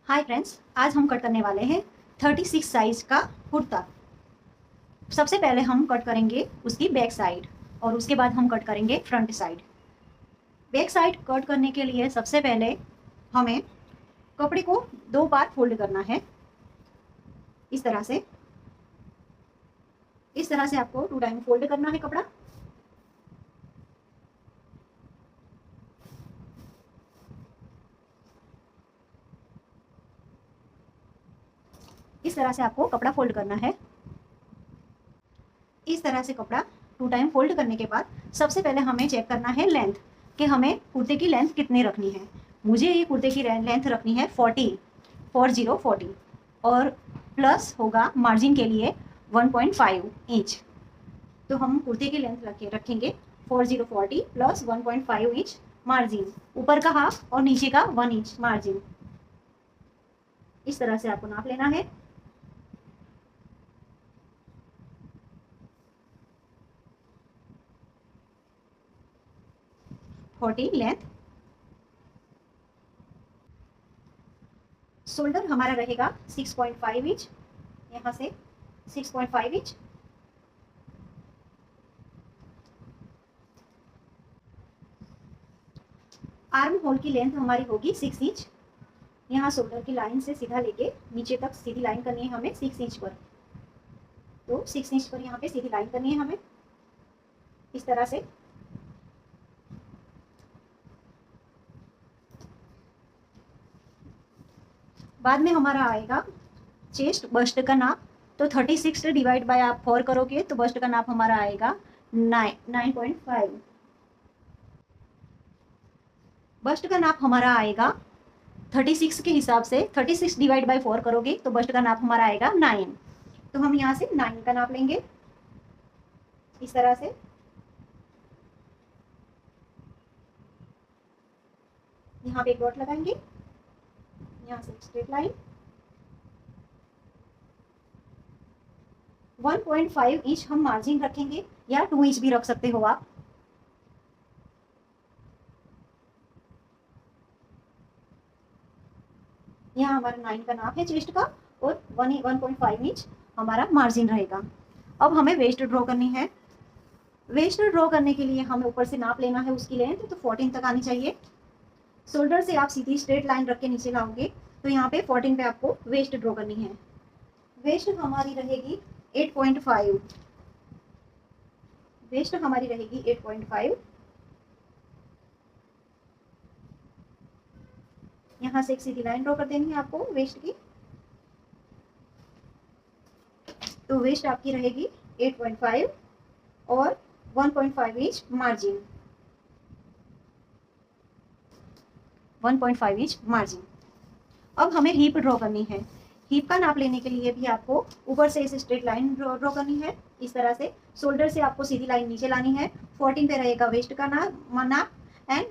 Hi friends, आज हम cut करने वाले हैं 36 साइज का कुर्ता। सबसे पहले हम कट करेंगे उसकी बैक साइड और उसके बाद हम कट करेंगे front side. Back side cut करने के लिए सबसे पहले हमें कपड़े को 2 बार फोल्ड करना है। इस तरह से आपको 2 टाइम फोल्ड करना है कपड़ा। इस तरह से आपको कपड़ा फोल्ड करना है। इस तरह से कपड़ा 2 टाइम फोल्ड करने के बाद सबसे पहले हमें चेक करना है लेंथ, कि हमें कुर्ते की लेंथ कितनी रखनी है। मुझे ये कुर्ते की लेंथ रखनी है 40 और प्लस होगा मार्जिन के लिए 1.5 इंच। तो हम कुर्ते की लेंथ रखेंगे 40 प्लस 1.5 इंच मार्जिन, ऊपर का हाफ और नीचे का 1 इंच मार्जिन। इस तरह से आपको नाप लेना है। 40 लेंथ। शोल्डर हमारा रहेगा 6.5 इंच, यहाँ से 6.5 इंच। आर्म होल की लेंथ हमारी होगी 6 इंच। यहाँ शोल्डर की लाइन से सीधा लेके नीचे तक सीधी लाइन करनी है हमें 6 इंच पर। तो 6 इंच पर यहाँ पे सीधी लाइन करनी है हमें इस तरह से। बाद में हमारा आएगा चेस्ट बस्ट का नाप। तो 36 से डिवाइड बाय आप 4 करोगे तो बस्ट का नाप हमारा आएगा 9.5। बस्ट का नाप हमारा आएगा 36 के हिसाब से 36 डिवाइड बाय 4 करोगे तो बस्ट का नाप हमारा आएगा 9। तो हम यहाँ से 9 का नाप लेंगे इस तरह से। यहाँ पे एक डॉट लगाएंगे, यहाँ से स्ट्रेट लाइन। 1.5 इंच हम मार्जिन रखेंगे या 2 इंच भी रख सकते हो आप। यहाँ हमारा 9 का नाप है चेस्ट का और 1.5 इंच हमारा मार्जिन रहेगा। अब हमें वेस्ट ड्रॉ करनी है। वेस्ट ड्रॉ करने के लिए हमें ऊपर से नाप लेना है उसकी लेंथ, तो 14 तक आनी चाहिए। शोल्डर से आप सीधी स्ट्रेट लाइन रख के नीचे लाओगे तो यहाँ पे 14 पे आपको वेस्ट ड्रॉ करनी है। वेस्ट हमारी रहेगी 8.5। वेस्ट हमारी रहेगी 8.5। यहाँ से एक सीधी लाइन ड्रॉ कर देनी है आपको वेस्ट की। तो वेस्ट आपकी रहेगी 8.5 और 1.5 इंच मार्जिन। 1.5 inch margin. अब हमें हीप ड्रॉ करनी है। हीप का नाप लेने के लिए भी आपको ऊपर से इसे स्ट्रेट लाइन ड्रॉ करनी है इस तरह से। शोल्डर से आपको सीधी लाइन नीचे लानी है। 14 पे रहेगा वेस्ट का नाप एंड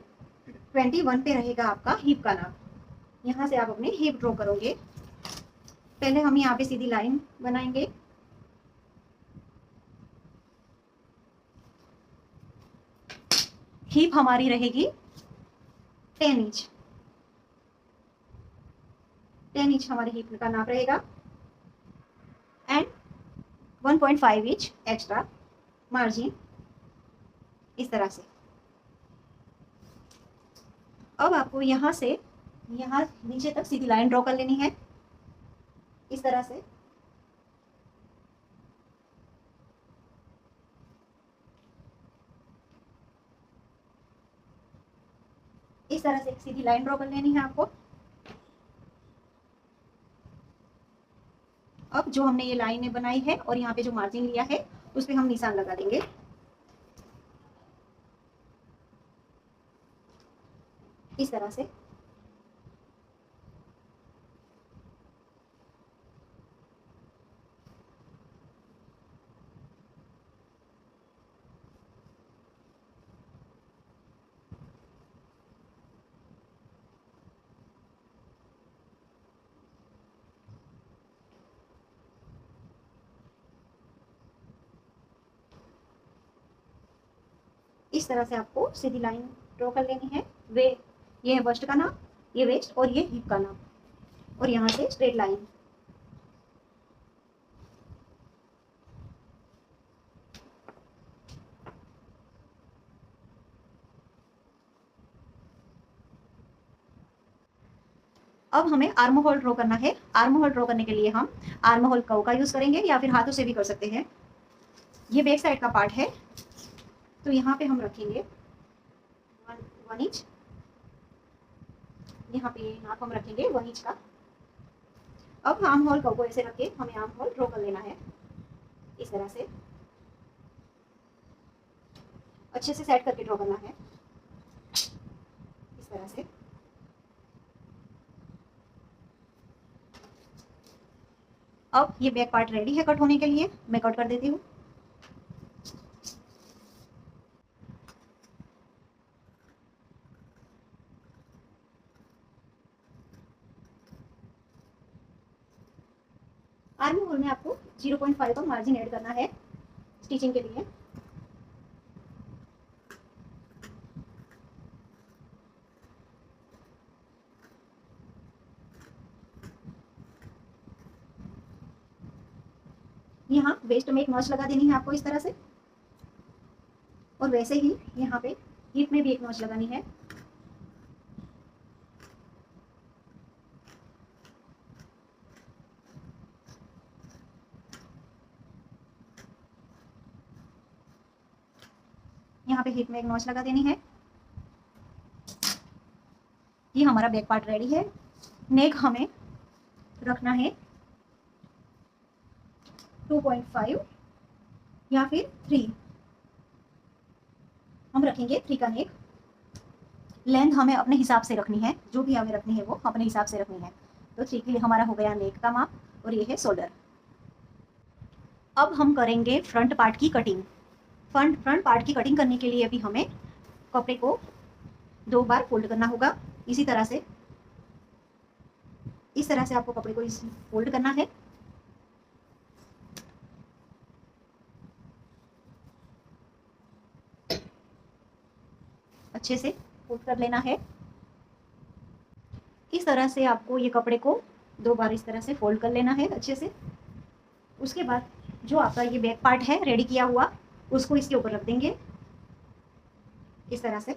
21 पे रहेगा आपका हीप का नाप। यहाँ से आप अपनी हीप ड्रॉ करोगे। पहले हम यहाँ पे सीधी लाइन बनाएंगे। हीप हमारी रहेगी 10 इंच। 10 इंच हमारे हीप का नाप रहेगा एंड 1.5 इंच एक्स्ट्रा मार्जिन इस तरह से। अब आपको यहाँ से यहाँ नीचे तक सीधी लाइन ड्रॉ कर लेनी है इस तरह से। इस तरह से एक सीधी लाइन ड्रॉ कर लेनी है आपको। अब जो हमने ये लाइन बनाई है और यहाँ पे जो मार्जिन लिया है उस पे हम निशान लगा देंगे इस तरह से। इस तरह से आपको सीधी लाइन ड्रॉ कर लेनी है। ये है बस्ट का नाप, ये वेस्ट और ये हिप का नाप। और यहाँ से स्ट्रेट लाइन। अब हमें आर्म होल ड्रॉ करना है। आर्म होल ड्रॉ करने के लिए हम आर्म होल कर्व का यूज करेंगे या फिर हाथों से भी कर सकते हैं। ये बैक साइड का पार्ट है, तो यहाँ पे हम रखेंगे 1 इंच। यहाँ पे नाप हम रखेंगे 1 इंच का। अब आर्म होल कर्व को ऐसे रख के हमें आर्म होल ड्रॉ कर लेना है इस तरह से, अच्छे से सेट करके ड्रॉ करना है इस तरह से। अब ये बैक पार्ट रेडी है कट होने के लिए, मैं कट कर देती हूँ। आर्म होल में आपको 0.5 का मार्जिन ऐड करना है स्टिचिंग के लिए। यहाँ वेस्ट में एक नॉच लगा देनी है आपको इस तरह से, और वैसे ही यहाँ पे हिप में भी एक नॉच लगानी है। यहाँ पे हिप में एक नॉच लगा देनी है। ये हमारा बैक पार्ट रेडी है। नेक हमें रखना है 2.5 या फिर 3, हम रखेंगे 3 का नेक। लेंथ हमें अपने हिसाब से रखनी है, जो भी हमें रखनी है वो अपने हिसाब से रखनी है। तो 3 के लिए हमारा हो गया नेक का माप, और ये है शोल्डर। अब हम करेंगे फ्रंट पार्ट की कटिंग। फ्रंट पार्ट की कटिंग करने के लिए भी हमें कपड़े को 2 बार फोल्ड करना होगा इसी तरह से। इस तरह से आपको कपड़े को फोल्ड करना है। अच्छे से फोल्ड कर लेना है। इस तरह से आपको ये कपड़े को 2 बार इस तरह से फोल्ड कर लेना है अच्छे से। उसके बाद जो आपका ये बैक पार्ट है रेडी किया हुआ, उसको इसके ऊपर रख देंगे इस तरह से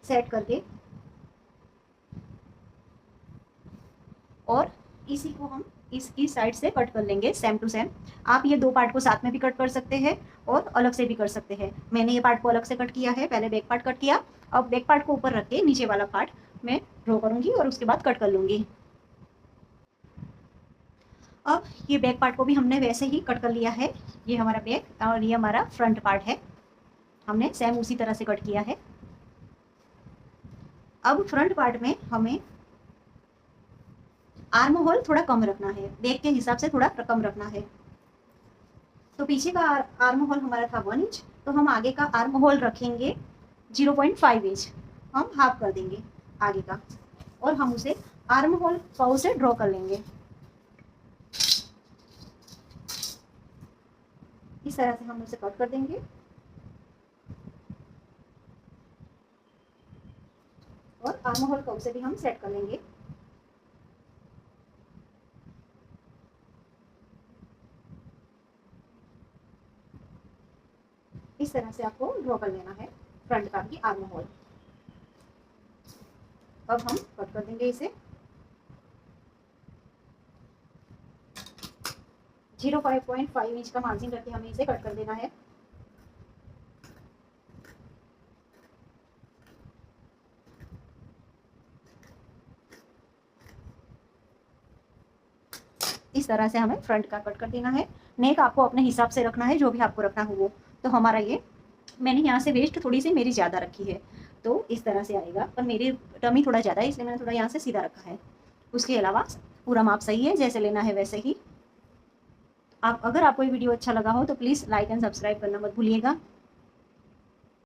सेट करके, और इसी को हम इसकी साइड से कट कर लेंगे सेम टू सेम। आप ये 2 पार्ट को साथ में भी कट कर सकते हैं और अलग से भी कर सकते हैं। मैंने ये पार्ट को अलग से कट किया है, पहले बैक पार्ट कट किया। अब बैक पार्ट को ऊपर रख के नीचे वाला पार्ट मैं ड्रॉ करूंगी और उसके बाद कट कर लूंगी। अब ये बैक पार्ट को भी हमने वैसे ही कट कर लिया है। ये हमारा बैक और ये हमारा फ्रंट पार्ट है, हमने सेम उसी तरह से कट किया है। अब फ्रंट पार्ट में हमें आर्म होल थोड़ा कम रखना है, बैक के हिसाब से थोड़ा कम रखना है। तो पीछे का आर्म होल हमारा था 1 इंच, तो हम आगे का आर्म होल रखेंगे 0.5 इंच। हम हाफ कर देंगे आगे का, और हम उसे आर्म होल कर्व से ड्रॉ कर लेंगे इस तरह से। हम उसे कट कर देंगे और आर्म होल कर्व से भी हम सेट कर लेंगे। इस तरह से आपको ड्रॉ कर लेना है फ्रंट का भी आर्म होल। अब हम कट कर देंगे इसे 0.5 इंच का मार्जिन रख के हमें इसे कट कर देना है। इस तरह से हमें फ्रंट का कट कर देना है। नेक आपको अपने हिसाब से रखना है, जो भी आपको रखना हो वो। तो हमारा ये, मैंने यहाँ से वेस्ट थोड़ी सी मेरी ज़्यादा रखी है, तो इस तरह से आएगा, पर मेरी टमी थोड़ा ज़्यादा है इसलिए मैंने थोड़ा यहाँ से सीधा रखा है। उसके अलावा पूरा माप सही है, जैसे लेना है वैसे ही। आप अगर आपको ये वीडियो अच्छा लगा हो तो प्लीज़ लाइक एंड सब्सक्राइब करना मत भूलिएगा।